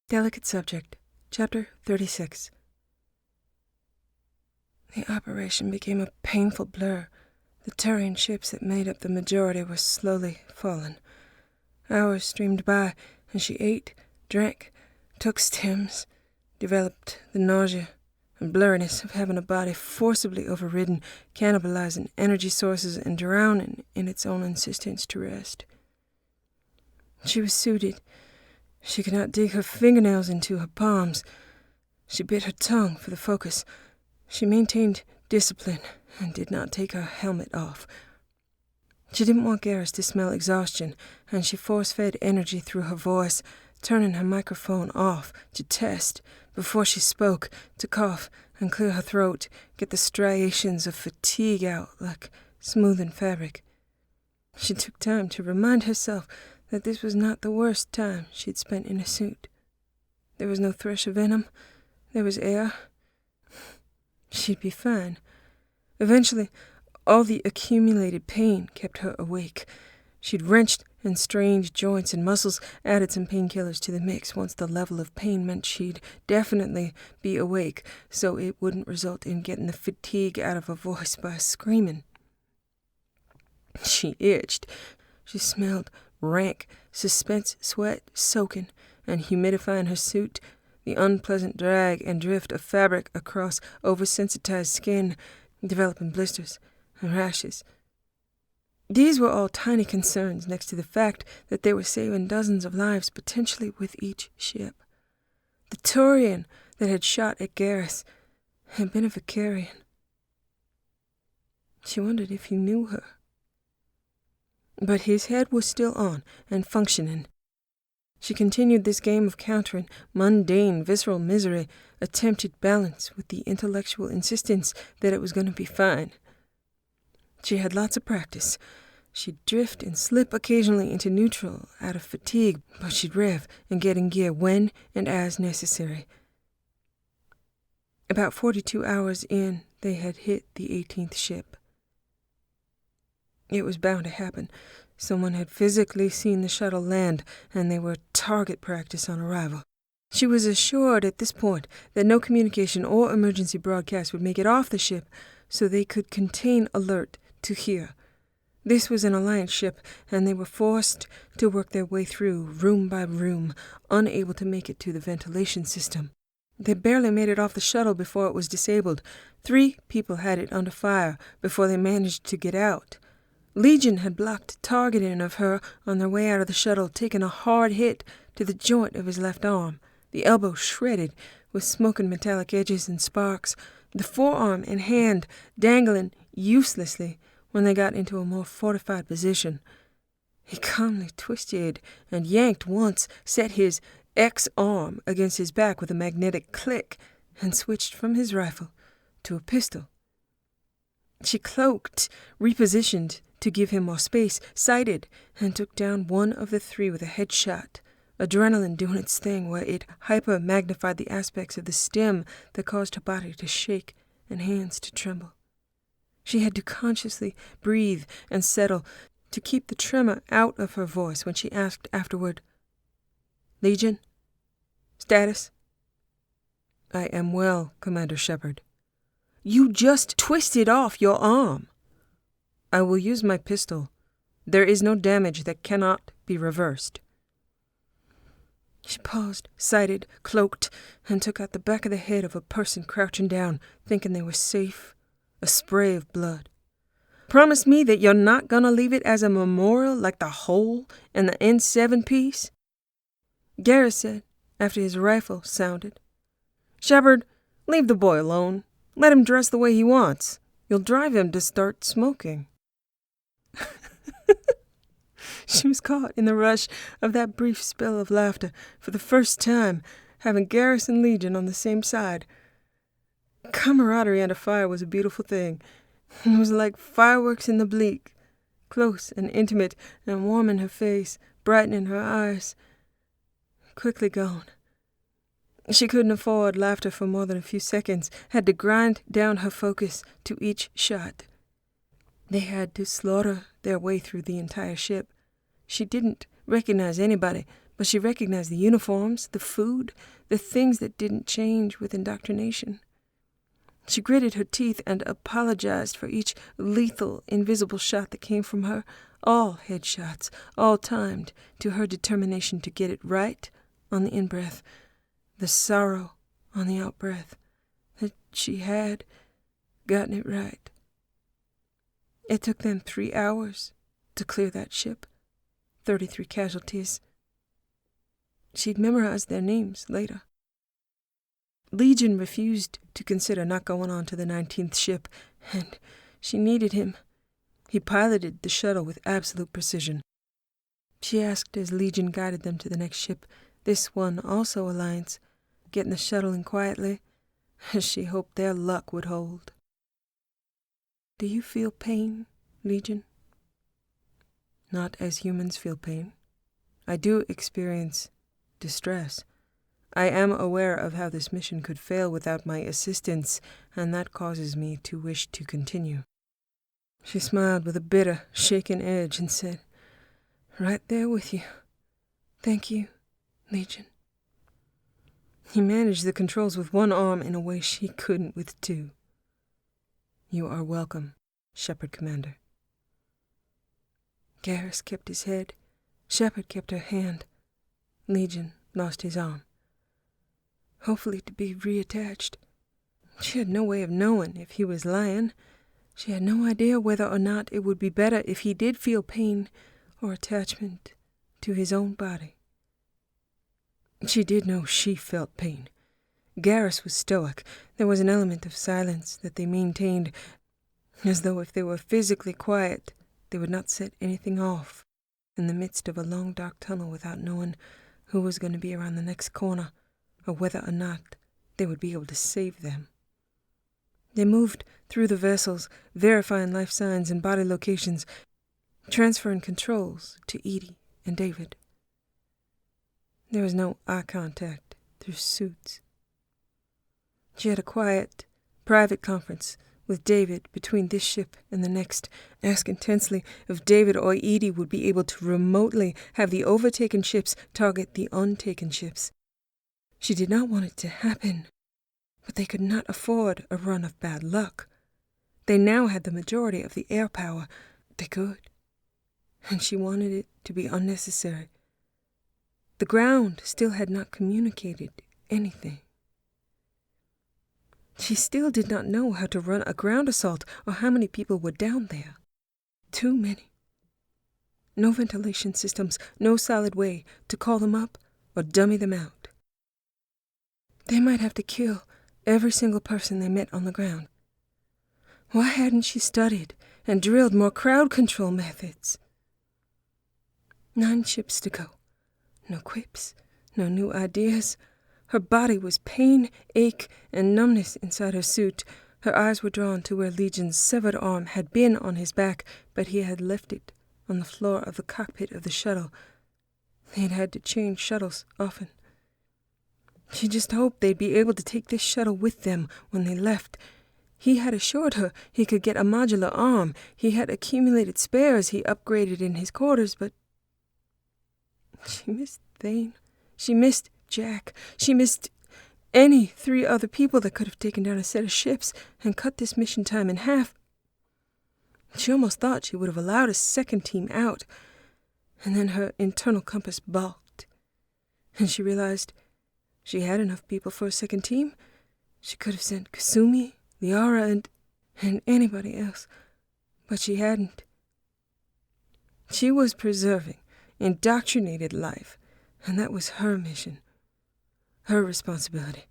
Delicate Subject, Chapter 36. The operation became a painful blur. The Turian ships that made up the majority were slowly falling. Hours streamed by, and she ate, drank, took stims, developed the nausea and blurriness of having a body forcibly overridden, cannibalizing energy sources and drowning in its own insistence to rest. She was suited. She could not dig her fingernails into her palms. She bit her tongue for the focus. She maintained discipline and did not take her helmet off. She didn't want Garrus to smell exhaustion, and she force-fed energy through her voice, turning her microphone off to test before she spoke, to cough and clear her throat, get the striations of fatigue out like smoothing fabric. She took time to remind herself that this was not the worst time she'd spent in a suit. There was no thresh of venom. There was air. She'd be fine. Eventually, all the accumulated pain kept her awake. She'd wrenched and strained joints and muscles, added some painkillers to the mix once the level of pain meant she'd definitely be awake, so it wouldn't result in getting the fatigue out of her voice by screaming. She itched. She smelled rank, suspense sweat soaking and humidifying her suit, the unpleasant drag and drift of fabric across oversensitized skin, developing blisters and rashes. These were all tiny concerns next to the fact that they were saving dozens of lives potentially with each ship. The Turian that had shot at Garrus had been a Vakarian. She wondered if he knew her. But his head was still on and functioning. She continued this game of countering mundane, visceral misery, attempted balance with the intellectual insistence that it was going to be fine. She had lots of practice. She'd drift and slip occasionally into neutral out of fatigue, but she'd rev and get in gear when and as necessary. About 42 hours in, they had hit the 18th ship. It was bound to happen. Someone had physically seen the shuttle land, and they were target practice on arrival. She was assured at this point that no communication or emergency broadcast would make it off the ship, so they could contain alert to hear. This was an Alliance ship, and they were forced to work their way through, room by room, unable to make it to the ventilation system. They barely made it off the shuttle before it was disabled. 3 people had it under fire before they managed to get out. Legion had blocked targeting of her on their way out of the shuttle, taking a hard hit to the joint of his left arm, the elbow shredded with smoking metallic edges and sparks, the forearm and hand dangling uselessly when they got into a more fortified position. He calmly twisted and yanked once, set his X-arm against his back with a magnetic click, and switched from his rifle to a pistol. She cloaked, repositioned to give him more space, sighted, and took down one of the 3 with a headshot, adrenaline doing its thing where it hyper-magnified the aspects of the stim that caused her body to shake and hands to tremble. She had to consciously breathe and settle to keep the tremor out of her voice when she asked afterward, "Legion? Status?" "I am well, Commander Shepard." "You just twisted off your arm." "I will use my pistol. There is no damage that cannot be reversed." She paused, sighted, cloaked, and took out the back of the head of a person crouching down, thinking they were safe. A spray of blood. "Promise me that you're not gonna leave it as a memorial like the hole and the N7 piece?" Garrus said, after his rifle sounded. "Shepard, leave the boy alone. Let him dress the way he wants. You'll drive him to start smoking." She was caught in the rush of that brief spell of laughter for the first time, having Garrus and Legion on the same side. Camaraderie under fire was a beautiful thing. It was like fireworks in the bleak, close and intimate and warm in her face, brightening her eyes. Quickly gone. She couldn't afford laughter for more than a few seconds, had to grind down her focus to each shot. They had to slaughter their way through the entire ship. She didn't recognize anybody, But she recognized the uniforms, the food, the things that didn't change with indoctrination. She gritted her teeth and apologized for each lethal, invisible shot that came from her, all headshots, all timed to her determination to get it right on the in-breath, the sorrow on the out-breath, that she had gotten it right. It took them 3 hours to clear that ship, 33 casualties. She'd memorized their names later. Legion refused to consider not going on to the 19th ship, and she needed him. He piloted the shuttle with absolute precision. She asked as Legion guided them to the next ship, this one also Alliance, getting the shuttle in quietly, as she hoped their luck would hold. Do you feel pain, Legion? Not as humans feel pain. I do experience distress. I am aware of how this mission could fail without my assistance, and that causes me to wish to continue. She smiled with a bitter, shaken edge and said, Right there with you. Thank you, Legion. He managed the controls with one arm in a way she couldn't with two. You are welcome, Shepard Commander. Garrus kept his head. Shepard kept her hand. Legion lost his arm. Hopefully to be reattached. She had no way of knowing if he was lying. She had no idea whether or not it would be better if he did feel pain or attachment to his own body. She did know she felt pain. Garrus was stoic. There was an element of silence that they maintained, as though if they were physically quiet, they would not set anything off in the midst of a long dark tunnel without knowing who was going to be around the next corner, or whether or not they would be able to save them. They moved through the vessels, verifying life signs and body locations, transferring controls to Edie and David. There was no eye contact through suits. She had a quiet, private conference with David between this ship and the next, asking tensely if David or Edie would be able to remotely have the overtaken ships target the untaken ships. She did not want it to happen, but they could not afford a run of bad luck. They now had the majority of the air power. They could. And she wanted it to be unnecessary. The ground still had not communicated anything. She still did not know how to run a ground assault or how many people were down there. Too many. No ventilation systems, no solid way to call them up or dummy them out. They might have to kill every single person they met on the ground. Why hadn't she studied and drilled more crowd control methods? 9 ships to go. No quips, no new ideas. Her body was pain, ache, and numbness inside her suit. Her eyes were drawn to where Legion's severed arm had been on his back, but he had left it on the floor of the cockpit of the shuttle. They had had to change shuttles often. She just hoped they'd be able to take this shuttle with them when they left. He had assured her he could get a modular arm. He had accumulated spares he upgraded in his quarters, but she missed Thane. She missed Jack. She missed any 3 other people that could have taken down a set of ships and cut this mission time in half. She almost thought she would have allowed a second team out, and then her internal compass balked, and she realized she had enough people for a second team. She could have sent Kasumi, Liara, and anybody else, but she hadn't. She was preserving indoctrinated life, and that was her mission, her responsibility.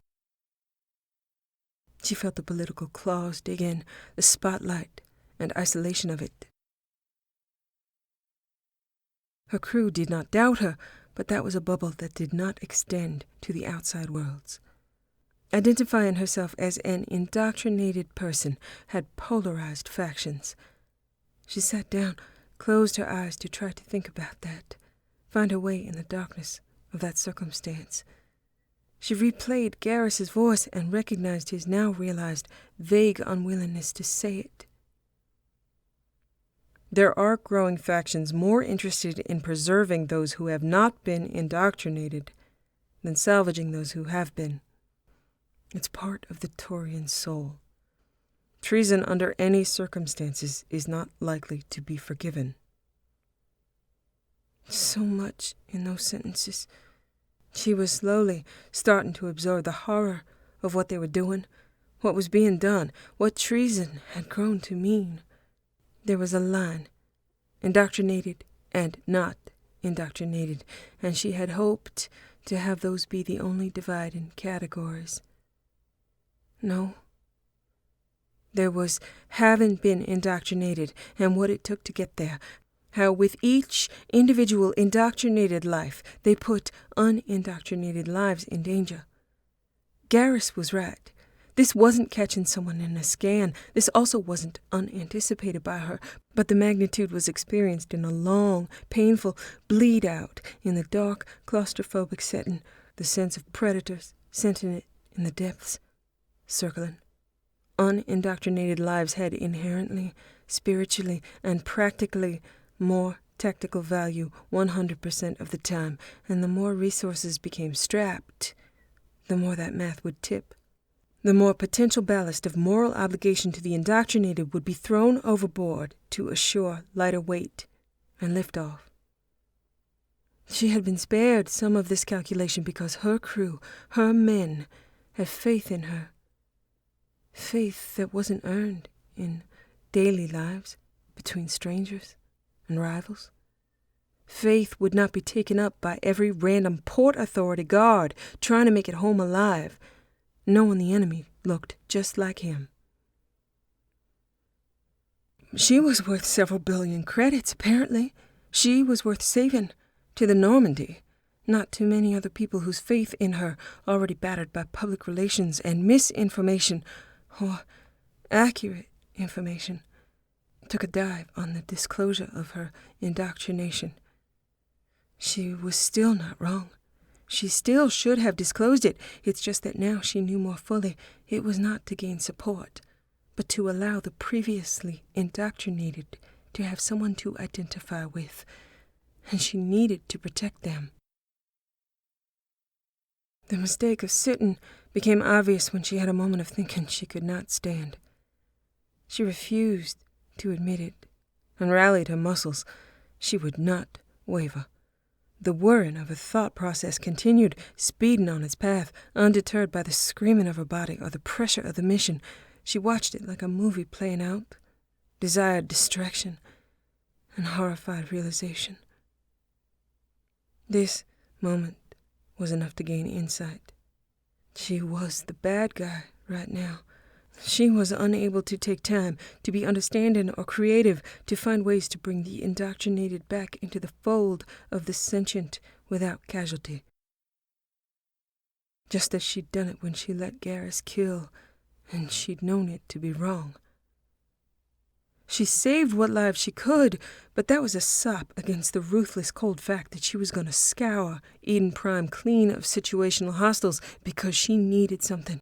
She felt the political claws dig in, the spotlight and isolation of it. Her crew did not doubt her, but that was a bubble that did not extend to the outside worlds. Identifying herself as an indoctrinated person had polarized factions. She sat down, closed her eyes to try to think about that, find her way in the darkness of that circumstance. She replayed Garrus's voice and recognized his now realized vague unwillingness to say it. There are growing factions more interested in preserving those who have not been indoctrinated than salvaging those who have been. It's part of the Taurian soul. Treason under any circumstances is not likely to be forgiven. So much in those sentences. She was slowly starting to absorb the horror of what they were doing, what was being done, what treason had grown to mean. There was a line, indoctrinated and not indoctrinated, and she had hoped to have those be the only dividing categories. No. There was having been indoctrinated and what it took to get there. How with each individual indoctrinated life, they put unindoctrinated lives in danger. Garrus was right. This wasn't catching someone in a scan. This also wasn't unanticipated by her, but the magnitude was experienced in a long, painful bleed-out in the dark, claustrophobic setting, the sense of predators sentient in the depths, circling. Unindoctrinated lives had inherently, spiritually, and practically more tactical value 100% of the time, and the more resources became strapped, the more that math would tip. The more potential ballast of moral obligation to the indoctrinated would be thrown overboard to assure lighter weight and liftoff. She had been spared some of this calculation because her crew, her men, had faith in her. Faith that wasn't earned in daily lives between strangers and rivals. Faith would not be taken up by every random Port Authority guard trying to make it home alive, knowing the enemy looked just like him. She was worth several billion credits, apparently. She was worth saving to the Normandy, not to many other people whose faith in her, already battered by public relations and misinformation, or accurate information, took a dive on the disclosure of her indoctrination. She was still not wrong. She still should have disclosed it. It's just that now she knew more fully it was not to gain support, but to allow the previously indoctrinated to have someone to identify with, and she needed to protect them. The mistake of sitting became obvious when she had a moment of thinking she could not stand. She refused to admit it, and rallied her muscles. She would not waver. The whirring of her thought process continued, speeding on its path, undeterred by the screaming of her body or the pressure of the mission. She watched it like a movie playing out, desired distraction, and horrified realization. This moment was enough to gain insight. She was the bad guy right now. She was unable to take time, to be understanding or creative, to find ways to bring the indoctrinated back into the fold of the sentient without casualty. Just as she'd done it when she let Garrus kill, and she'd known it to be wrong. She saved what lives she could, but that was a sop against the ruthless cold fact that she was going to scour Eden Prime clean of situational hostiles because she needed something.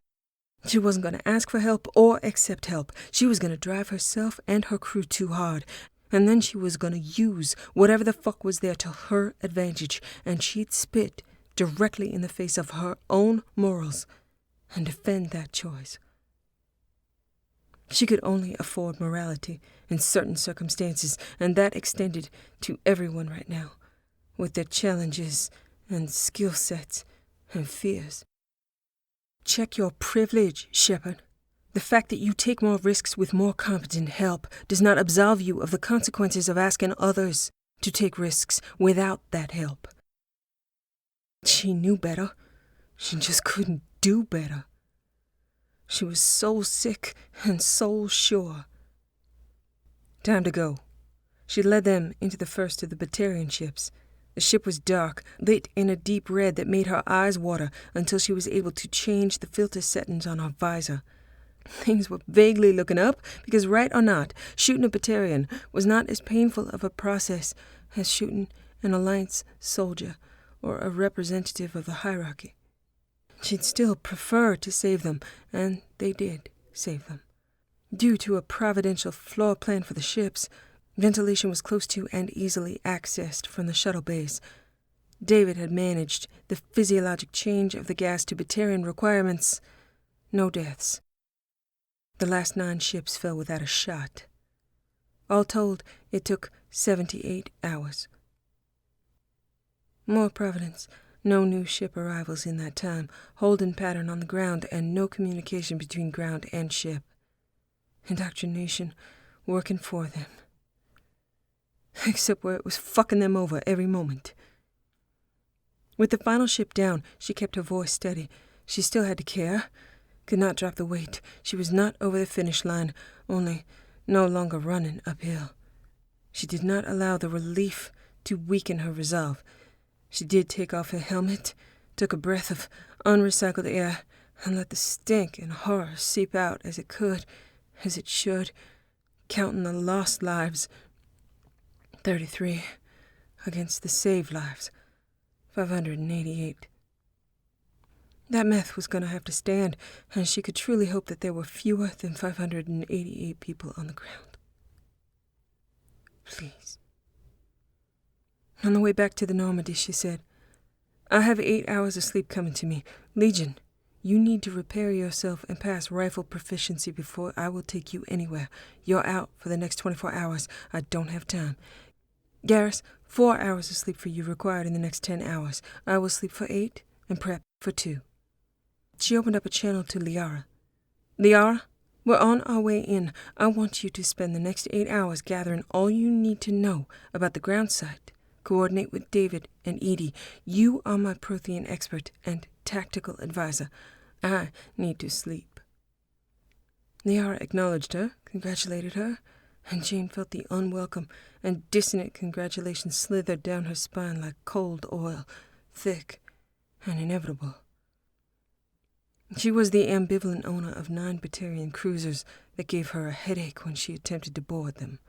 She wasn't going to ask for help or accept help. She was going to drive herself and her crew too hard, and then she was going to use whatever the fuck was there to her advantage, and she'd spit directly in the face of her own morals and defend that choice. She could only afford morality in certain circumstances, and that extended to everyone right now, with their challenges and skill sets and fears. Check your privilege, Shepard. The fact that you take more risks with more competent help does not absolve you of the consequences of asking others to take risks without that help. She knew better. She just couldn't do better. She was soul sick and soul sure. Time to go. She led them into the first of the Vakarian ships. The ship was dark, lit in a deep red that made her eyes water until she was able to change the filter settings on her visor. Things were vaguely looking up, because right or not, shooting a Vakarian was not as painful of a process as shooting an Alliance soldier or a representative of the hierarchy. She'd still prefer to save them, and they did save them. Due to a providential floor plan for the ships, Ventilation was close to and easily accessed from the shuttle bays. David had managed the physiologic change of the gas to Batarian requirements. No deaths. The last 9 ships fell without a shot. All told, it took 78 hours. More Providence. No new ship arrivals in that time, holding pattern on the ground, and no communication between ground and ship. Indoctrination working for them. Except where it was fucking them over every moment. With the final ship down, she kept her voice steady. She still had to care. Could not drop the weight. She was not over the finish line, only no longer running uphill. She did not allow the relief to weaken her resolve. She did take off her helmet, took a breath of unrecycled air, and let the stink and horror seep out as it could, as it should, counting the lost lives. 33 against the saved lives. 588. That math was going to have to stand, and she could truly hope that there were fewer than 588 people on the ground. Please. On the way back to the Normandy, she said, I have 8 hours of sleep coming to me. Legion, you need to repair yourself and pass rifle proficiency before I will take you anywhere. You're out for the next 24 hours. I don't have time. Garrus, 4 hours of sleep for you required in the next 10 hours. I will sleep for 8 and prep for 2. She opened up a channel to Liara. Liara, we're on our way in. I want you to spend the next 8 hours gathering all you need to know about the ground site. Coordinate with David and Edie. You are my Prothean expert and tactical advisor. I need to sleep. Liara acknowledged her, congratulated her, and Jane felt the unwelcome and dissonant congratulations slither down her spine like cold oil, thick and inevitable. She was the ambivalent owner of 9 Batarian cruisers that gave her a headache when she attempted to board them.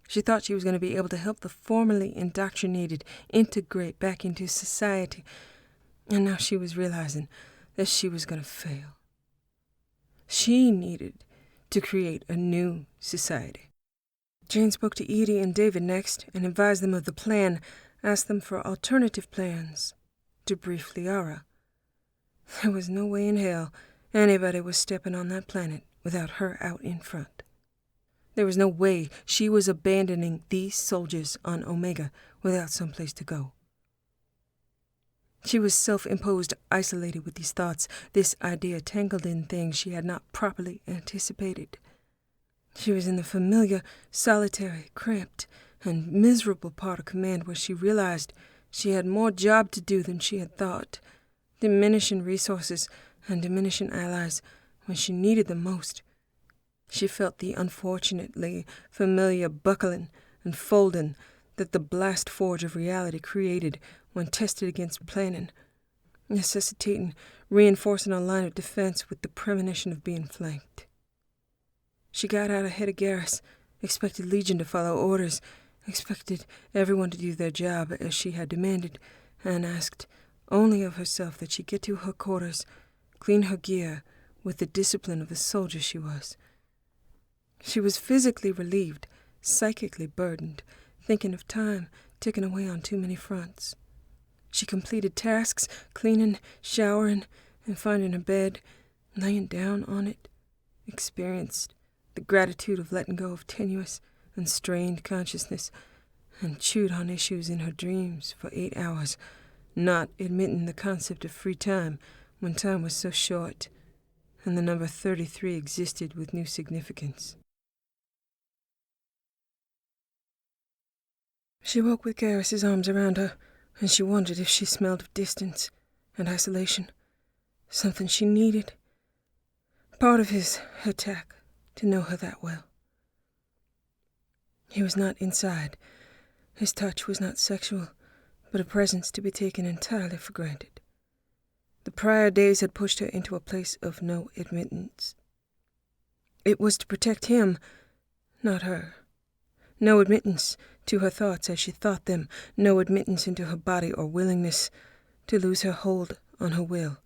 She thought she was going to be able to help the formerly indoctrinated integrate back into society, and now she was realizing that she was going to fail. She needed to create a new society. Jane spoke to Edie and David next and advised them of the plan, asked them for alternative plans to brief Liara. There was no way in hell anybody was stepping on that planet without her out in front. There was no way she was abandoning these soldiers on Omega without someplace to go. She was self-imposed, isolated with these thoughts, this idea tangled in things she had not properly anticipated. She was in the familiar, solitary, cramped, and miserable part of command where she realized she had more job to do than she had thought, diminishing resources and diminishing allies when she needed them most. She felt the unfortunately familiar buckling and folding that the blast forge of reality created when tested against planning, necessitating reinforcing a line of defense with the premonition of being flanked. She got out ahead of Garrus, expected Legion to follow orders, expected everyone to do their job as she had demanded, and asked only of herself that she get to her quarters, clean her gear with the discipline of the soldier she was. She was physically relieved, psychically burdened, thinking of time ticking away on too many fronts. She completed tasks, cleaning, showering, and finding her bed, laying down on it, experienced the gratitude of letting go of tenuous and strained consciousness, and chewed on issues in her dreams for 8 hours, not admitting the concept of free time when time was so short, and the number 33 existed with new significance. She woke with Garrus's arms around her, and she wondered if she smelled of distance and isolation, something she needed. Part of his attack to know her that well. He was not inside. His touch was not sexual, but a presence to be taken entirely for granted. The prior days had pushed her into a place of no admittance. It was to protect him, not her. No admittance to her thoughts as she thought them, no admittance into her body or willingness to lose her hold on her will.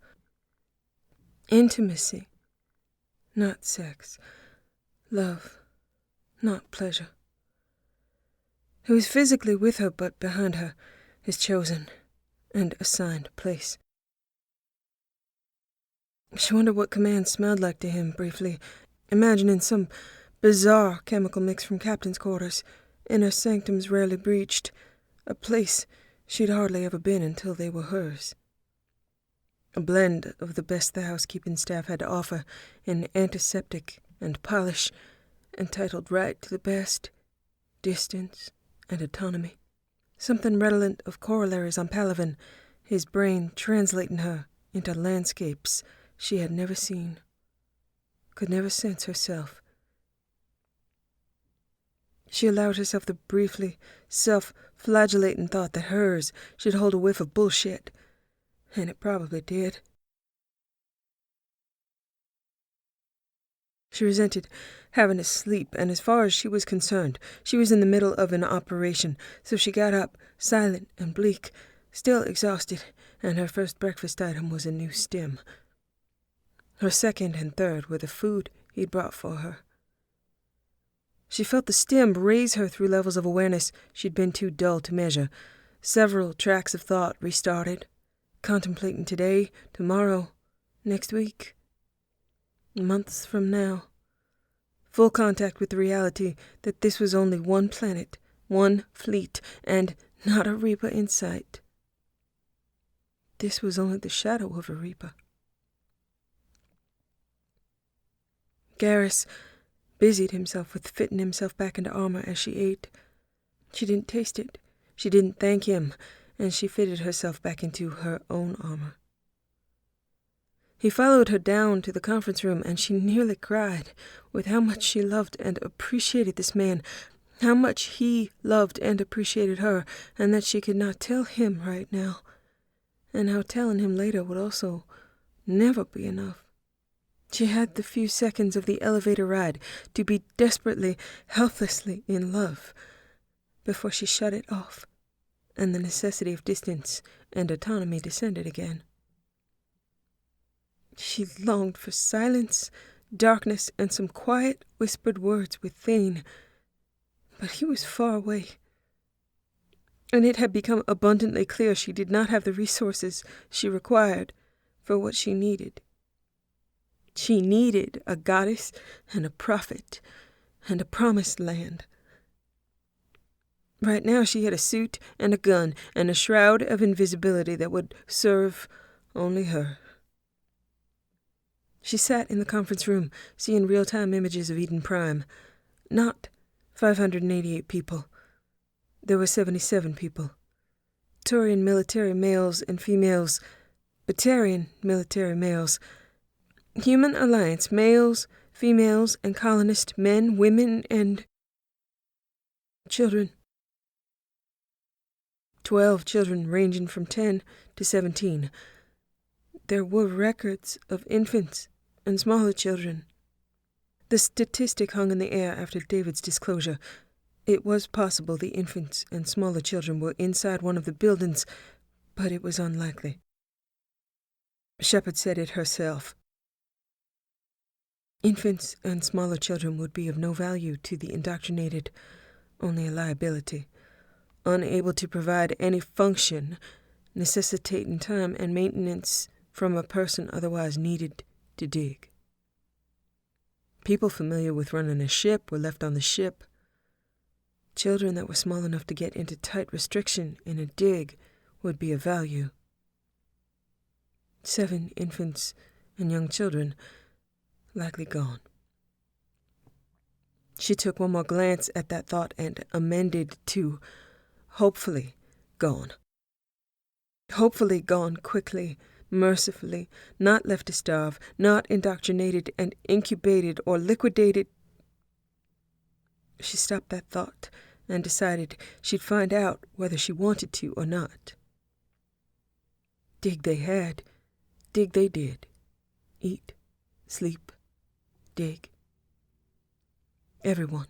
Intimacy, not sex. Love, not pleasure. He was physically with her, but behind her, his chosen and assigned place. She wondered what command smelled like to him, briefly, imagining some bizarre chemical mix from captain's quarters, inner sanctums rarely breached, a place she'd hardly ever been until they were hers. A blend of the best the housekeeping staff had to offer in antiseptic and polish, entitled right to the best, distance, and autonomy. Something redolent of corollaries on Palaven, his brain translating her into landscapes she had never seen, could never sense herself. She allowed herself the briefly self-flagellating thought that hers should hold a whiff of bullshit, and it probably did. She resented having to sleep, and as far as she was concerned, she was in the middle of an operation, so she got up, silent and bleak, still exhausted, and her first breakfast item was a new stim. Her second and third were the food he'd brought for her. She felt the stim raise her through levels of awareness she'd been too dull to measure. Several tracks of thought restarted, contemplating today, tomorrow, next week, months from now. Full contact with the reality that this was only one planet, one fleet, and not a Reaper in sight. This was only the shadow of a Reaper. Garrus busied himself with fitting himself back into armor as she ate. She didn't taste it, she didn't thank him, and she fitted herself back into her own armor. He followed her down to the conference room, and she nearly cried with how much she loved and appreciated this man, how much he loved and appreciated her, and that she could not tell him right now, and how telling him later would also never be enough. She had the few seconds of the elevator ride to be desperately, helplessly in love before she shut it off, and the necessity of distance and autonomy descended again. She longed for silence, darkness, and some quiet, whispered words with Thane, but he was far away, and it had become abundantly clear she did not have the resources she required for what she needed. She needed a goddess and a prophet and a promised land. Right now she had a suit and a gun and a shroud of invisibility that would serve only her. She sat in the conference room, seeing real-time images of Eden Prime. Not 588 people. There were 77 people. Turian military males and females. Batarian military males. Human alliance males, females, and colonist men, women, and children. 12 children ranging from 10 to 17. There were records of infants and smaller children. The statistic hung in the air after David's disclosure. It was possible the infants and smaller children were inside one of the buildings, but it was unlikely. Shepard said it herself. Infants and smaller children would be of no value to the indoctrinated, only a liability, unable to provide any function, necessitating time and maintenance from a person otherwise needed to dig. People familiar with running a ship were left on the ship. Children that were small enough to get into tight restriction in a dig would be of value. 7 infants and young children likely gone. She took one more glance at that thought and amended to hopefully gone. Hopefully gone quickly, mercifully, not left to starve, not indoctrinated and incubated or liquidated. She stopped that thought and decided she'd find out whether she wanted to or not. Dig they had, dig they did. Eat, sleep, dig. Everyone.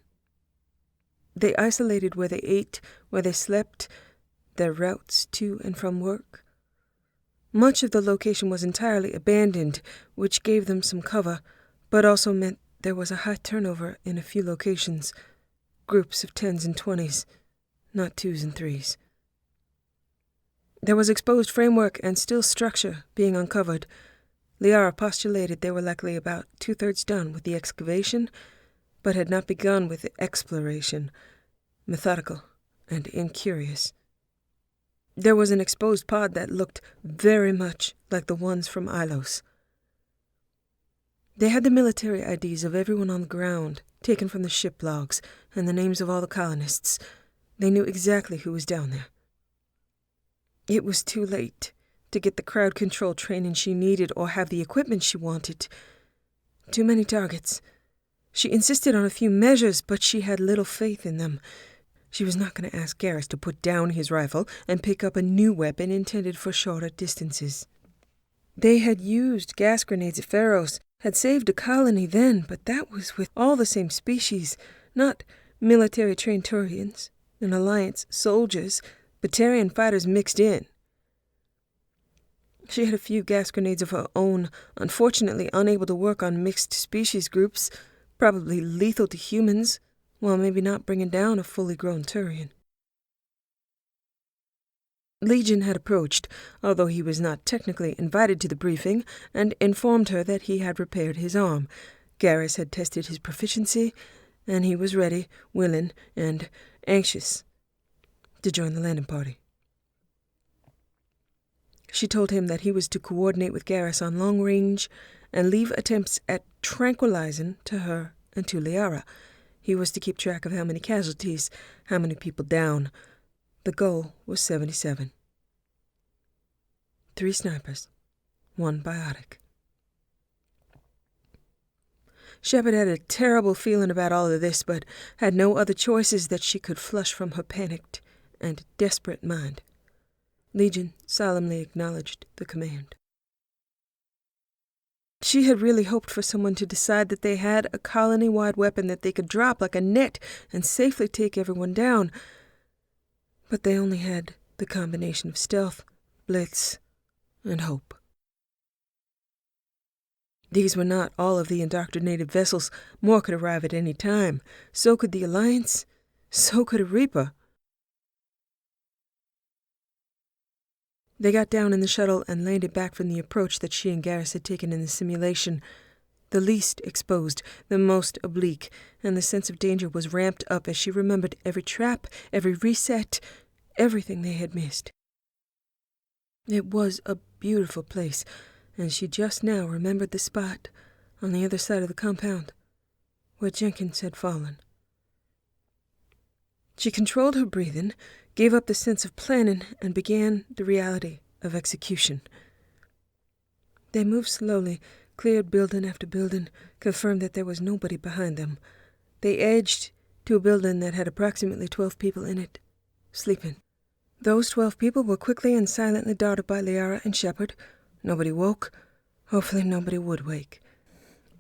They isolated where they ate, where they slept, their routes to and from work. Much of the location was entirely abandoned, which gave them some cover, but also meant there was a high turnover in a few locations, groups of 10s and 20s, not 2s and 3s. There was exposed framework and still structure being uncovered. Liara postulated they were likely about 2/3 done with the excavation, but had not begun with the exploration, methodical and incurious. There was an exposed pod that looked very much like the ones from Ilos. They had the military IDs of everyone on the ground, taken from the ship logs, and the names of all the colonists. They knew exactly who was down there. It was too late to get the crowd control training she needed or have the equipment she wanted. Too many targets. She insisted on a few measures, but she had little faith in them. She was not going to ask Garrus to put down his rifle and pick up a new weapon intended for shorter distances. They had used gas grenades at Pharos, had saved a colony then, but that was with all the same species, not military-trained Turians, and Alliance soldiers, Vakarian fighters mixed in. She had a few gas grenades of her own, unfortunately unable to work on mixed species groups, probably lethal to humans, while maybe not bringing down a fully grown Turian. Legion had approached, although he was not technically invited to the briefing, and informed her that he had repaired his arm. Garrus had tested his proficiency, and he was ready, willing, and anxious to join the landing party. She told him that he was to coordinate with Garrus on long range and leave attempts at tranquilizing to her and to Liara. He was to keep track of how many casualties, how many people down. The goal was 77. 3 snipers, 1 biotic. Shepard had a terrible feeling about all of this, but had no other choices that she could flush from her panicked and desperate mind. Legion solemnly acknowledged the command. She had really hoped for someone to decide that they had a colony-wide weapon that they could drop like a net and safely take everyone down. But they only had the combination of stealth, blitz, and hope. These were not all of the indoctrinated vessels. More could arrive at any time. So could the Alliance. So could a Reaper. They got down in the shuttle and landed back from the approach that she and Garrus had taken in the simulation. The least exposed, the most oblique, and the sense of danger was ramped up as she remembered every trap, every reset, everything they had missed. It was a beautiful place, and she just now remembered the spot on the other side of the compound where Jenkins had fallen. She controlled her breathing, gave up the sense of planning, and began the reality of execution. They moved slowly, cleared building after building, confirmed that there was nobody behind them. They edged to a building that had approximately 12 people in it, sleeping. Those 12 people were quickly and silently darted by Liara and Shepard. Nobody woke. Hopefully nobody would wake.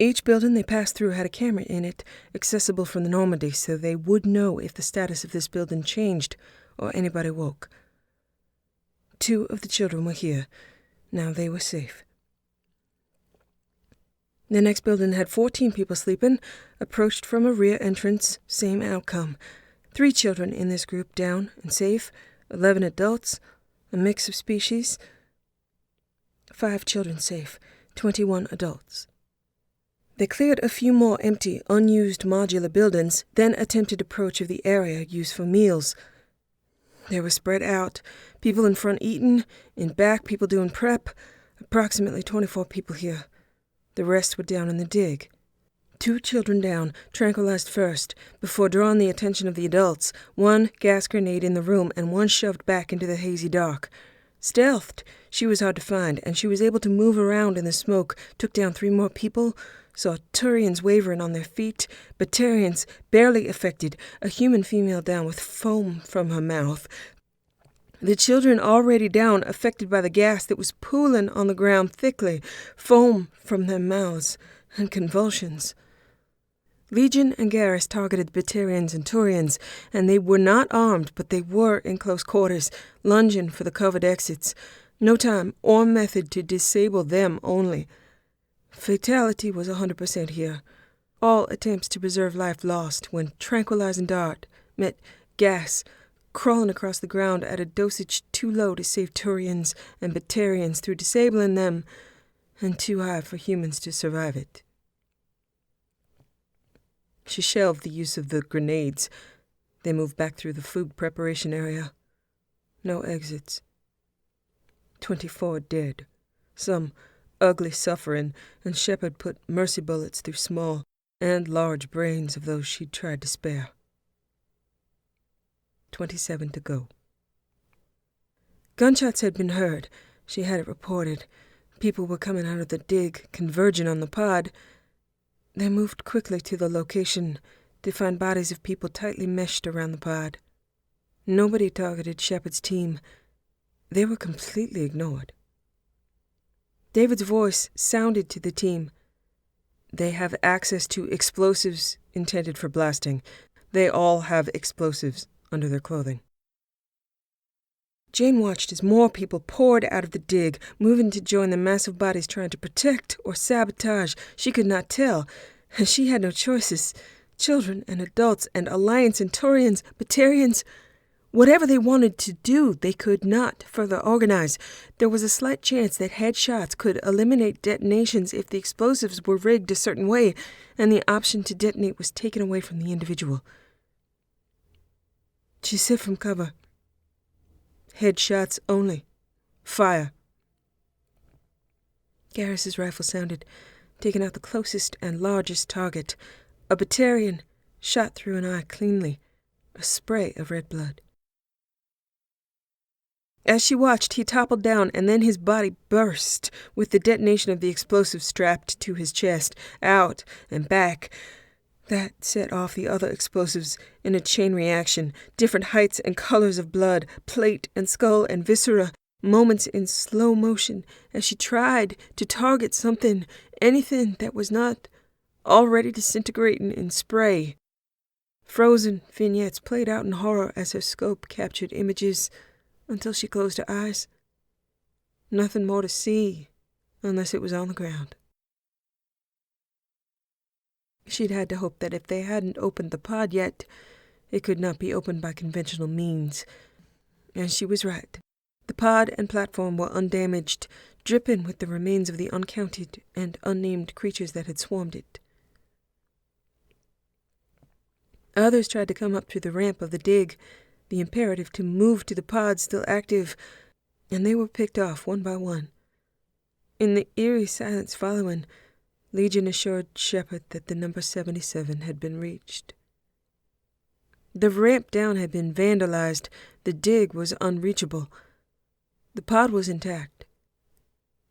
Each building they passed through had a camera in it, accessible from the Normandy, so they would know if the status of this building changed or anybody woke. 2 of the children were here. Now they were safe. The next building had 14 people sleeping, approached from a rear entrance, same outcome. 3 children in this group down and safe, 11 adults, a mix of species. 5 children safe, 21 adults. They cleared a few more empty, unused modular buildings, then attempted approach of the area used for meals. They were spread out, people in front eating, in back people doing prep, approximately 24 people here. The rest were down in the dig. 2 children down, tranquilized first, before drawing the attention of the adults, 1 gas grenade in the room and 1 shoved back into the hazy dark. Stealthed, she was hard to find, and she was able to move around in the smoke, took down 3 more people, saw Turians wavering on their feet, Batarians barely affected, a human female down with foam from her mouth. The children already down, affected by the gas that was pooling on the ground thickly, foam from their mouths, and convulsions. Legion and Garrus targeted Batarians and Turians, and they were not armed, but they were in close quarters, lunging for the covered exits. No time or method to disable them only. Fatality was 100% here. All attempts to preserve life lost when tranquilizing dart met gas, crawling across the ground at a dosage too low to save Turians and Vakarians through disabling them, and too high for humans to survive it. She shelved the use of the grenades. They moved back through the food preparation area. No exits. 24 dead. Some ugly suffering, and Shepard put mercy bullets through small and large brains of those she'd tried to spare. 27 to go. Gunshots had been heard. She had it reported. People were coming out of the dig, converging on the pod. They moved quickly to the location to find bodies of people tightly meshed around the pod. Nobody targeted Shepard's team. They were completely ignored. David's voice sounded to the team. They have access to explosives intended for blasting. They all have explosives under their clothing. Jane watched as more people poured out of the dig, moving to join the massive bodies trying to protect or sabotage. She could not tell, and she had no choices. Children and adults and Alliance Centaurians, Batarians, whatever they wanted to do, they could not further organize. There was a slight chance that headshots could eliminate detonations if the explosives were rigged a certain way, and the option to detonate was taken away from the individual. She slid from cover. Headshots only. Fire. Garrus's rifle sounded, taking out the closest and largest target. A Vakarian shot through an eye cleanly. A spray of red blood. As she watched, he toppled down, and then his body burst with the detonation of the explosive strapped to his chest, out and back. That set off the other explosives in a chain reaction, different heights and colors of blood, plate and skull and viscera, moments in slow motion as she tried to target something, anything that was not already disintegrating in spray. Frozen vignettes played out in horror as her scope captured images until she closed her eyes. Nothing more to see unless it was on the ground. She'd had to hope that if they hadn't opened the pod yet, it could not be opened by conventional means. And she was right. The pod and platform were undamaged, dripping with the remains of the uncounted and unnamed creatures that had swarmed it. Others tried to come up through the ramp of the dig, the imperative to move to the pod still active, and they were picked off one by one. In the eerie silence following, Legion assured Shepard that the number 77 had been reached. The ramp down had been vandalized. The dig was unreachable. The pod was intact.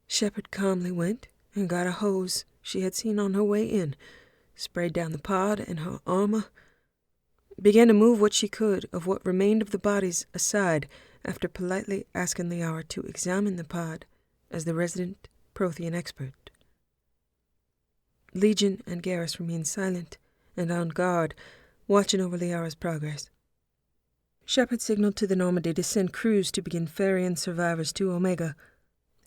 Shepard calmly went and got a hose she had seen on her way in, sprayed down the pod and her armor, began to move what she could of what remained of the bodies aside after politely asking Liara to examine the pod as the resident Prothean expert. Legion and Garrus remained silent and on guard, watching over Liara's progress. Shepard signaled to the Normandy to send crews to begin ferrying survivors to Omega,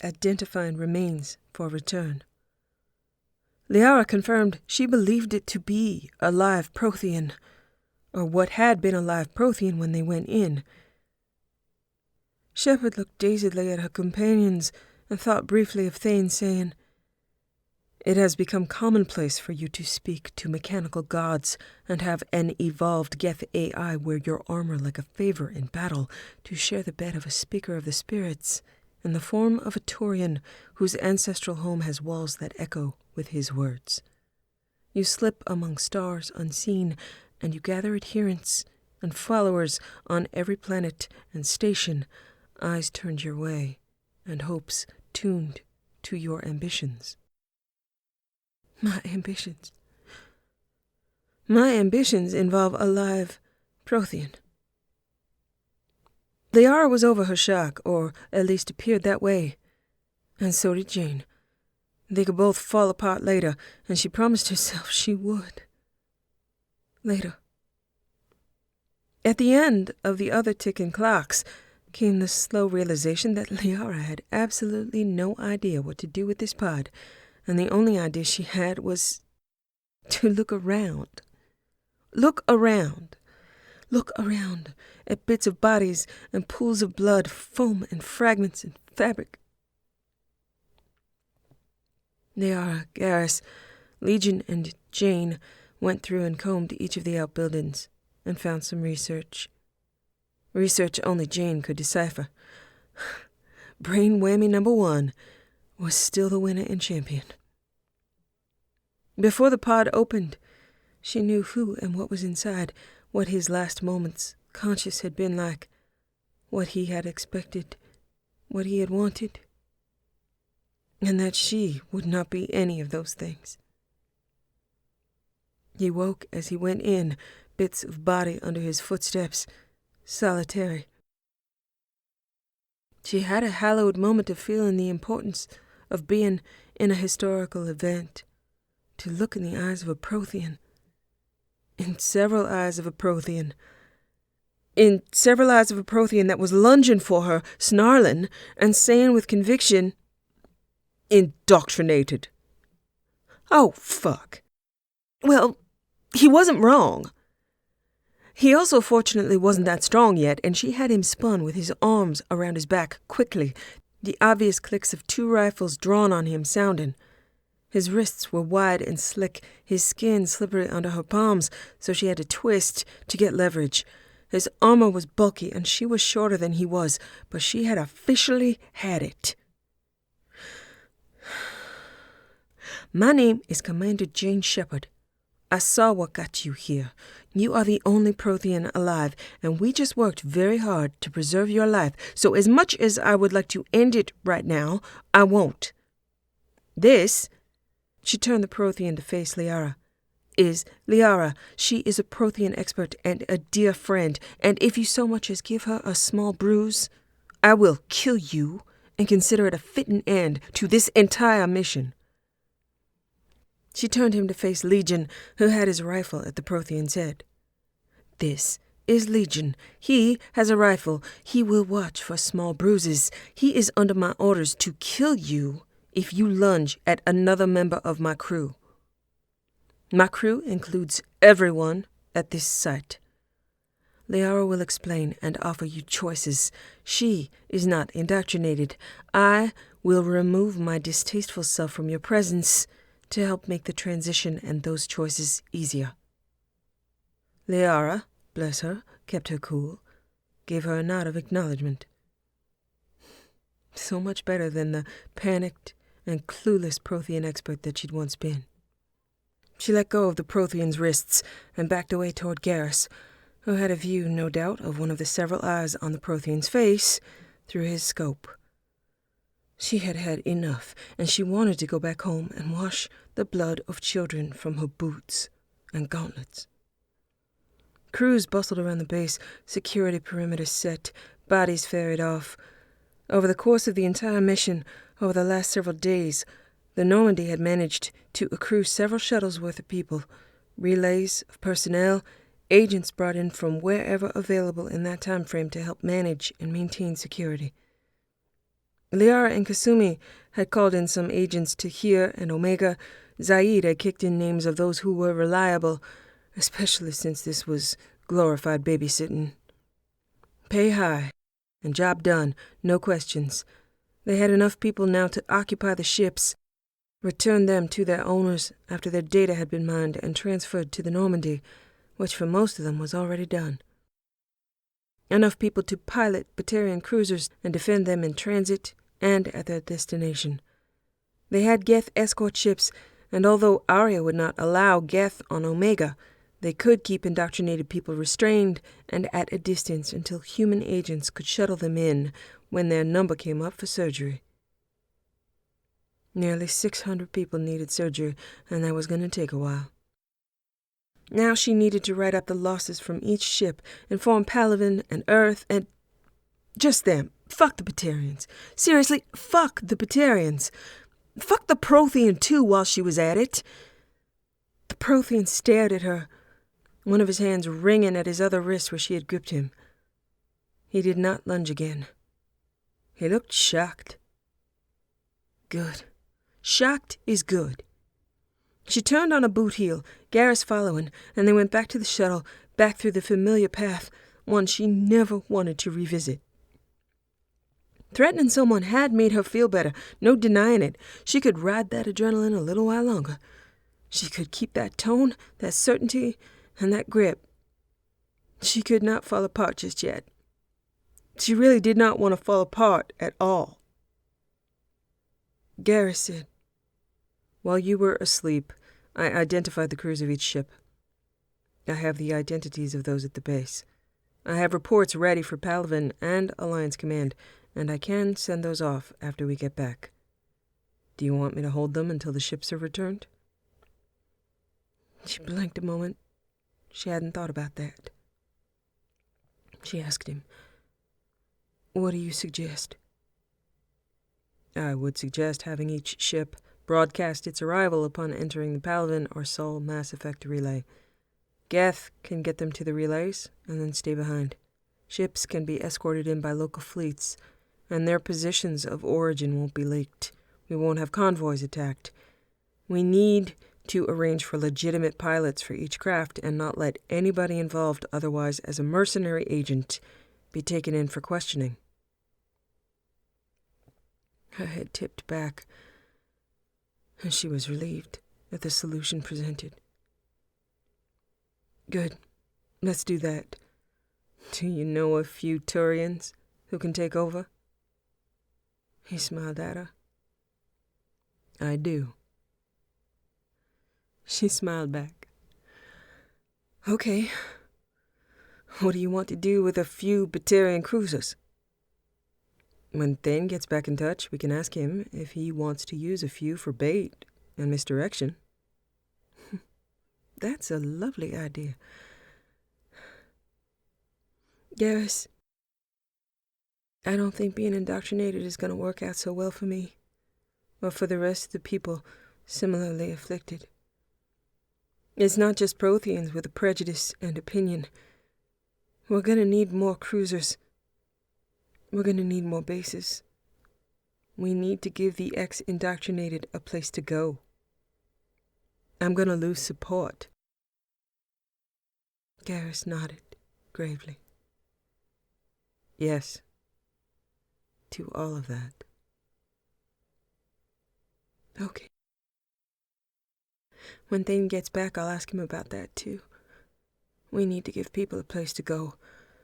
identifying remains for return. Liara confirmed she believed it to be a live Prothean, or what had been a live Prothean when they went in. Shepard looked dazedly at her companions and thought briefly of Thane saying, "It has become commonplace for you to speak to mechanical gods and have an evolved Geth AI wear your armor like a favor in battle to share the bed of a speaker of the spirits in the form of a Turian whose ancestral home has walls that echo with his words. You slip among stars unseen, and you gather adherents and followers on every planet and station, eyes turned your way and hopes tuned to your ambitions." My ambitions. My ambitions involve a live Prothean. Liara was over her shock, or at least appeared that way. And so did Jane. They could both fall apart later, and she promised herself she would. Later. At the end of the other ticking clocks came the slow realization that Liara had absolutely no idea what to do with this pod, and the only idea she had was to look around. Look around. Look around at bits of bodies and pools of blood, foam and fragments and fabric. Liara, Garrus, Legion, and Jane went through and combed each of the outbuildings and found some research. Research only Jane could decipher. Brain whammy number 1 was still the winner and champion. Before the pod opened, she knew who and what was inside, what his last moments conscious had been like, what he had expected, what he had wanted, and that she would not be any of those things. He woke as he went in, bits of body under his footsteps, solitary. She had a hallowed moment of feeling the importance of being in a historical event, to look in the eyes of a Prothean, in several eyes of a Prothean, that was lunging for her, snarling, and saying with conviction, "Indoctrinated." Oh, fuck. Well, he wasn't wrong. He also fortunately wasn't that strong yet, and she had him spun with his arms around his back quickly, the obvious clicks of 2 rifles drawn on him sounding. His wrists were wide and slick, his skin slippery under her palms, so she had to twist to get leverage. His armor was bulky, and she was shorter than he was, but she had officially had it. "My name is Commander Jane Shepard. I saw what got you here. You are the only Prothean alive, and we just worked very hard to preserve your life, so as much as I would like to end it right now, I won't. This," she turned the Prothean to face Liara, "is Liara. She is a Prothean expert and a dear friend, and if you so much as give her a small bruise, I will kill you and consider it a fitting end to this entire mission." She turned him to face Legion, who had his rifle at the Prothean's head. "This is Legion. He has a rifle. He will watch for small bruises. He is under my orders to kill you if you lunge at another member of my crew. My crew includes everyone at this site. Liara will explain and offer you choices. She is not indoctrinated. I will remove my distasteful self from your presence to help make the transition and those choices easier." Liara, bless her, kept her cool, gave her a nod of acknowledgement. So much better than the panicked and clueless Prothean expert that she'd once been. She let go of the Prothean's wrists and backed away toward Garrus, who had a view, no doubt, of one of the several eyes on the Prothean's face through his scope. She had had enough, and she wanted to go back home and wash the blood of children from her boots and gauntlets. Crews bustled around the base, security perimeter set, bodies ferried off. Over the course of the entire mission, over the last several days, the Normandy had managed to accrue several shuttles worth of people, relays of personnel, agents brought in from wherever available in that time frame to help manage and maintain security. Liara and Kasumi had called in some agents to Here and Omega. Zaid had kicked in names of those who were reliable, especially since this was glorified babysitting. Pay high, and job done, no questions. They had enough people now to occupy the ships, return them to their owners after their data had been mined and transferred to the Normandy, which for most of them was already done. Enough people to pilot Vakarian cruisers and defend them in transit and at their destination. They had Geth escort ships, and although Arya would not allow Geth on Omega, they could keep indoctrinated people restrained and at a distance until human agents could shuttle them in when their number came up for surgery. Nearly 600 people needed surgery, and that was going to take a while. Now she needed to write up the losses from each ship, inform Palaven and Earth, and just them. Fuck the Batarians. Seriously, fuck the Batarians. Fuck the Prothean, too, while she was at it. The Prothean stared at her, one of his hands wringing at his other wrist where she had gripped him. He did not lunge again. He looked shocked. Good. Shocked is good. She turned on a boot heel, Garrus following, and they went back to the shuttle, back through the familiar path, one she never wanted to revisit. Threatening someone had made her feel better, no denying it. She could ride that adrenaline a little while longer. She could keep that tone, that certainty, and that grip. She could not fall apart just yet. She really did not want to fall apart at all. Garrus said, "While you were asleep, I identified the crews of each ship. I have the identities of those at the base. I have reports ready for Palaven and Alliance Command, and I can send those off after we get back. Do you want me to hold them until the ships are returned?" She blinked a moment. She hadn't thought about that. She asked him, "What do you suggest?" "I would suggest having each ship broadcast its arrival upon entering the Palaven or Sol Mass Effect relay. Geth can get them to the relays and then stay behind. Ships can be escorted in by local fleets, and their positions of origin won't be leaked. We won't have convoys attacked. We need to arrange for legitimate pilots for each craft and not let anybody involved otherwise as a mercenary agent be taken in for questioning." Her head tipped back, and she was relieved at the solution presented. "Good. Let's do that. Do you know a few Turians who can take over?" He smiled at her. "I do." She smiled back. "Okay. What do you want to do with a few Batarian cruisers?" "When Thane gets back in touch, we can ask him if he wants to use a few for bait and misdirection." "That's a lovely idea. Garrus, I don't think being indoctrinated is going to work out so well for me, or for the rest of the people similarly afflicted. It's not just Protheans with a prejudice and opinion. We're going to need more cruisers. We're going to need more bases. We need to give the ex-indoctrinated a place to go. I'm going to lose support." Garrus nodded gravely. "Yes, to all of that." "Okay. When Thane gets back, I'll ask him about that, too. We need to give people a place to go.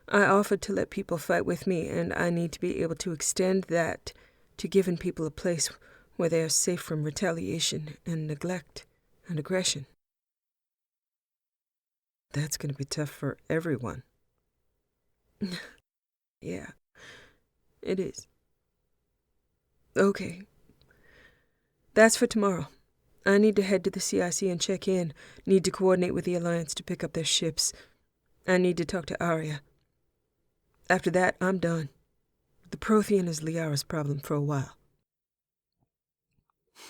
I offered to let people fight with me, and I need to be able to extend that to giving people a place where they are safe from retaliation and neglect and aggression." "That's going to be tough for everyone." "Yeah, it is." "Okay. That's for tomorrow. I need to head to the CIC and check in. Need to coordinate with the Alliance to pick up their ships. I need to talk to Arya. After that, I'm done. The Prothean is Liara's problem for a while."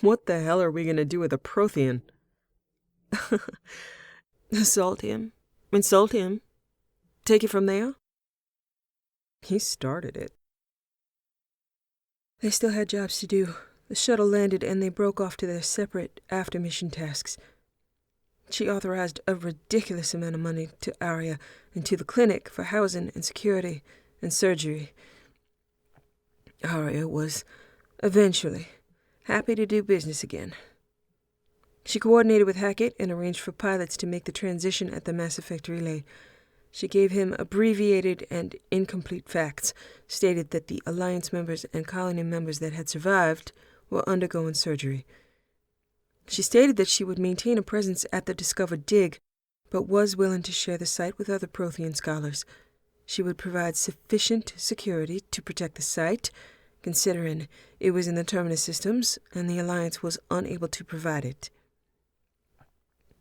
"What the hell are we going to do with a Prothean?" "Assault him. Insult him. Take it from there." He started it. They still had jobs to do. The shuttle landed and they broke off to their separate after-mission tasks. She authorized a ridiculous amount of money to Arya and to the clinic for housing and security and surgery. Arya was, eventually, happy to do business again. She coordinated with Hackett and arranged for pilots to make the transition at the Mass Effect relay. She gave him abbreviated and incomplete facts, stated that the Alliance members and colony members that had survived were undergoing surgery. She stated that she would maintain a presence at the discovered dig, but was willing to share the site with other Prothean scholars. She would provide sufficient security to protect the site, considering it was in the Terminus systems and the Alliance was unable to provide it.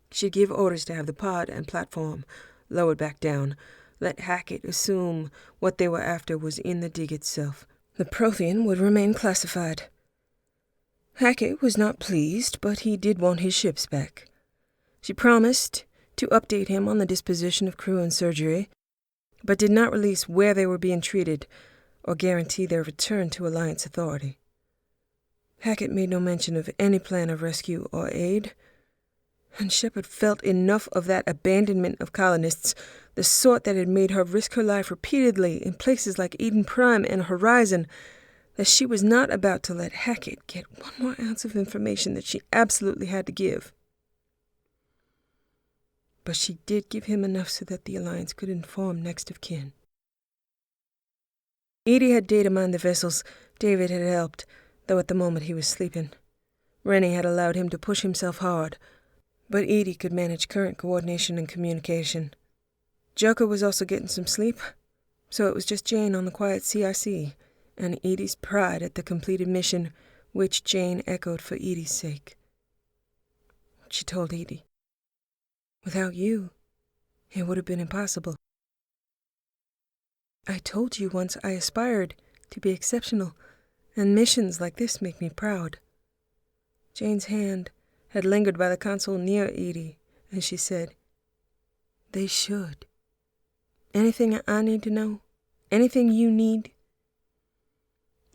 She'd give orders to have the pod and platform lowered back down, let Hackett assume what they were after was in the dig itself. The Prothean would remain classified. Hackett was not pleased, but he did want his ships back. She promised to update him on the disposition of crew and surgery, but did not release where they were being treated or guarantee their return to Alliance authority. Hackett made no mention of any plan of rescue or aid, and Shepard felt enough of that abandonment of colonists the sort that had made her risk her life repeatedly in places like Eden Prime and Horizon, that she was not about to let Hackett get one more ounce of information that she absolutely had to give. But she did give him enough so that the Alliance could inform next of kin. Edie had data mined the vessels. David had helped, though at the moment he was sleeping. Rennie had allowed him to push himself hard, but Edie could manage current coordination and communication. Joker was also getting some sleep, so it was just Jane on the quiet CIC, and Edie's pride at the completed mission, which Jane echoed for Edie's sake. She told Edie, "Without you, it would have been impossible. I told you once I aspired to be exceptional, and missions like this make me proud." Jane's hand had lingered by the console near Edie, and she said, "They should. Anything I need to know? Anything you need?"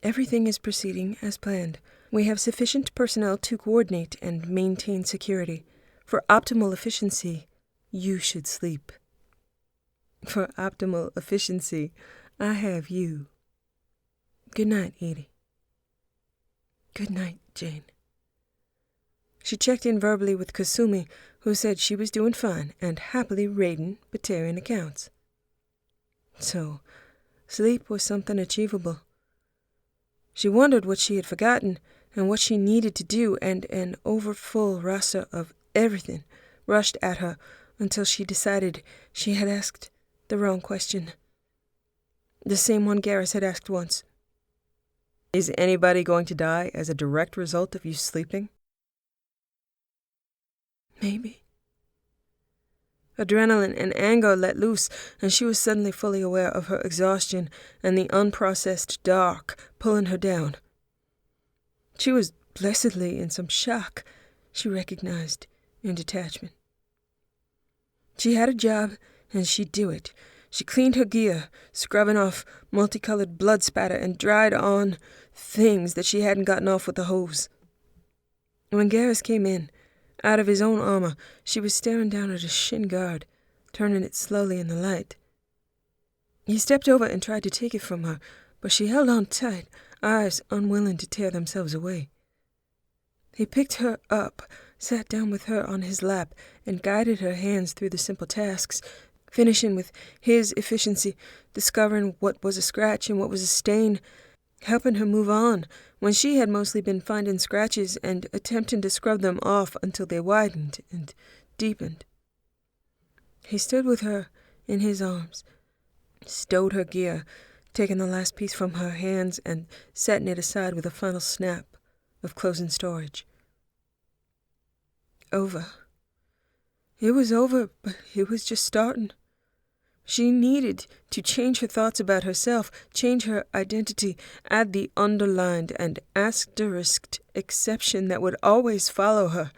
"Everything is proceeding as planned. We have sufficient personnel to coordinate and maintain security. For optimal efficiency, you should sleep." "For optimal efficiency, I have you. Good night, Edie." "Good night, Jane." She checked in verbally with Kasumi, who said she was doing fine and happily raiding Batarian accounts. So, sleep was something achievable. She wondered what she had forgotten and what she needed to do, and an overfull roster of everything rushed at her until she decided she had asked the wrong question. The same one Garrus had asked once. "Is anybody going to die as a direct result of you sleeping?" Maybe. Adrenaline and anger let loose, and she was suddenly fully aware of her exhaustion and the unprocessed dark pulling her down. She was blessedly in some shock, she recognized, in detachment. She had a job, and she'd do it. She cleaned her gear, scrubbing off multicolored blood spatter, and dried on things that she hadn't gotten off with the hose. When Garrus came in, out of his own armor, she was staring down at a shin guard, turning it slowly in the light. He stepped over and tried to take it from her, but she held on tight, eyes unwilling to tear themselves away. He picked her up, sat down with her on his lap, and guided her hands through the simple tasks, finishing with his efficiency, discovering what was a scratch and what was a stain, helping her move on when she had mostly been finding scratches and attempting to scrub them off until they widened and deepened. He stood with her in his arms, stowed her gear, taking the last piece from her hands and setting it aside with a final snap of closing storage. Over. It was over, but it was just starting. She needed to change her thoughts about herself, change her identity, add the underlined and asterisked exception that would always follow her.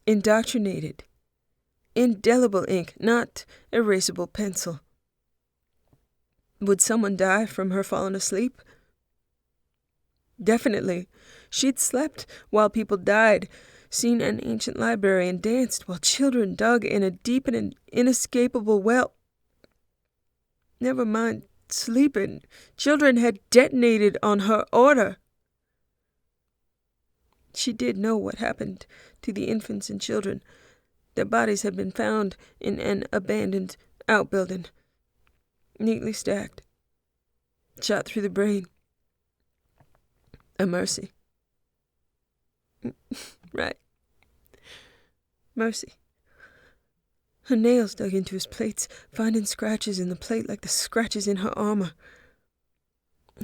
Indoctrinated. Indelible ink, not erasable pencil. Would someone die from her falling asleep? Definitely. She'd slept while people died, seen an ancient library, and danced while children dug in a deep and inescapable well. Never mind sleeping. Children had detonated on her order. She did know what happened to the infants and children. Their bodies had been found in an abandoned outbuilding, neatly stacked, shot through the brain. A mercy. Right. Mercy. Her nails dug into his plates, finding scratches in the plate like the scratches in her armor.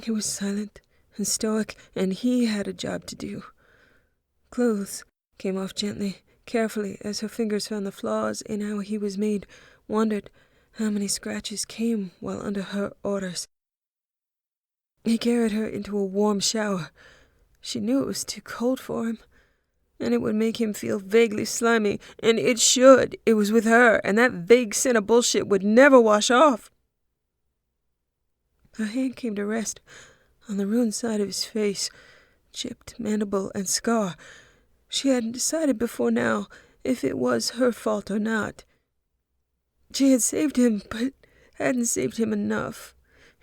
He was silent and stoic, and he had a job to do. Clothes came off gently, carefully, as her fingers found the flaws in how he was made, wondered how many scratches came while under her orders. He carried her into a warm shower. She knew it was too cold for him, and it would make him feel vaguely slimy, and it should. It was with her, and that vague scent of bullshit would never wash off. Her hand came to rest on the ruined side of his face, chipped mandible and scar. She hadn't decided before now if it was her fault or not. She had saved him, but hadn't saved him enough.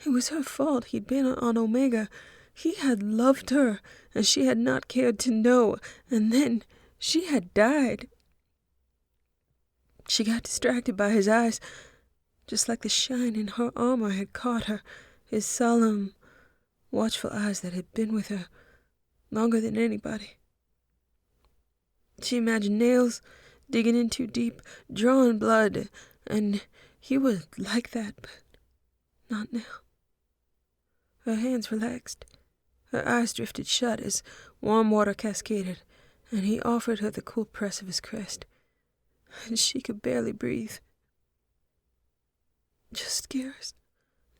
It was her fault he'd been on Omega. He had loved her, and she had not cared to know, and then she had died. She got distracted by his eyes, just like the shine in her armor had caught her, his solemn, watchful eyes that had been with her longer than anybody. She imagined nails digging in too deep, drawing blood, and he was like that, but not now. Her hands relaxed. Her eyes drifted shut as warm water cascaded, and he offered her the cool press of his crest, and she could barely breathe. Just Garrus,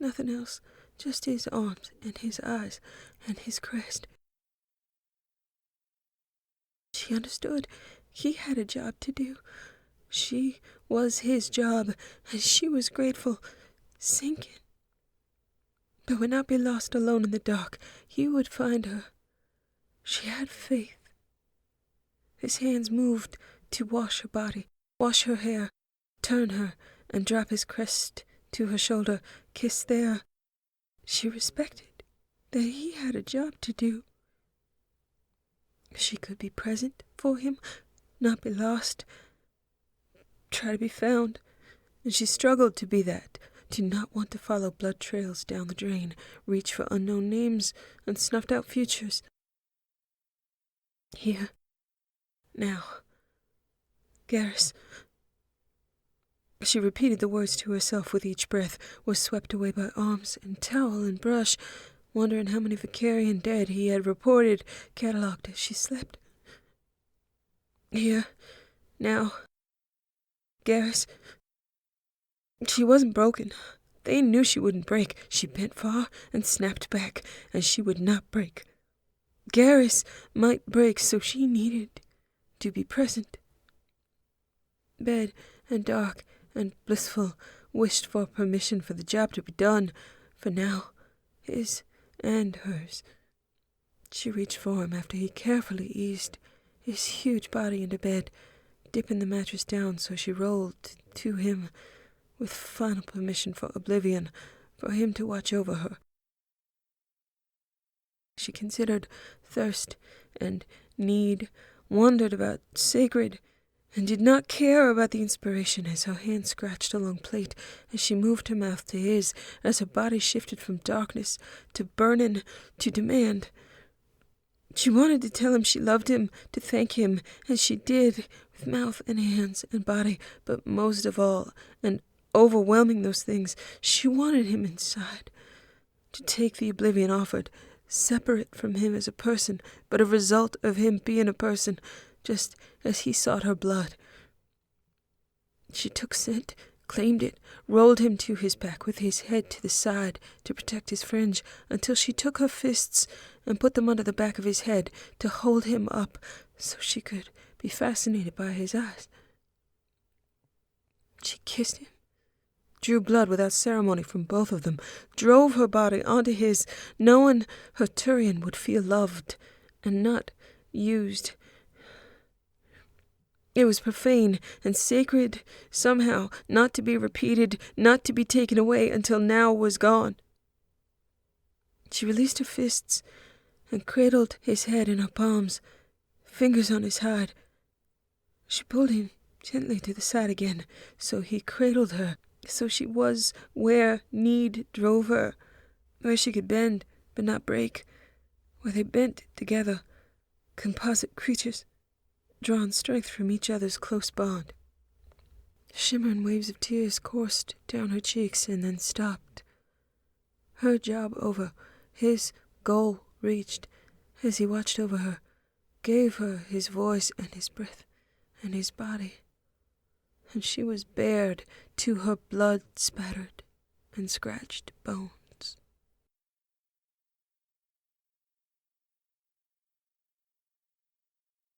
nothing else, just his arms and his eyes and his crest. She understood. He had a job to do. She was his job, and she was grateful, sinking. But would not be lost alone in the dark. He would find her. She had faith. His hands moved to wash her body, wash her hair, turn her, and drop his crest to her shoulder, kiss there. She respected that he had a job to do. She could be present for him, not be lost, try to be found, and she struggled to be that, to not want to follow blood trails down the drain, reach for unknown names and snuffed out futures. Here, now, Garrus. She repeated the words to herself with each breath, was swept away by arms and towel and brush, wondering how many Vakarian dead he had reported, catalogued as she slept. Here, now, Garrus. She wasn't broken. They knew she wouldn't break. She bent far and snapped back, and she would not break. Garrus might break, so she needed to be present. Bed and dark and blissful, wished for permission for the job to be done, for now, his and hers. She reached for him after he carefully eased his huge body into bed, dipping the mattress down so she rolled to him, with final permission for oblivion, for him to watch over her. She considered thirst and need, wondered about sacred, and did not care about the inspiration as her hand scratched along plate, as she moved her mouth to his, as her body shifted from darkness to burning to demand. She wanted to tell him she loved him, to thank him, and she did, with mouth and hands and body, but most of all, and overwhelming those things, she wanted him inside, to take the oblivion offered, separate from him as a person, but a result of him being a person, just as he sought her blood. She took scent, claimed it, rolled him to his back with his head to the side to protect his fringe, until she took her fists and put them under the back of his head to hold him up so she could be fascinated by his eyes. She kissed him, drew blood without ceremony from both of them, drove her body onto his, knowing her Turian would feel loved and not used. It was profane and sacred, somehow, not to be repeated, not to be taken away until now was gone. She released her fists and cradled his head in her palms, fingers on his hide. She pulled him gently to the side again, so he cradled her, so she was where need drove her, where she could bend but not break, where they bent together, composite creatures, drawn strength from each other's close bond. Shimmering waves of tears coursed down her cheeks and then stopped. Her job over, his goal reached, as he watched over her, gave her his voice and his breath and his body, and she was bared to her blood-spattered and scratched bone.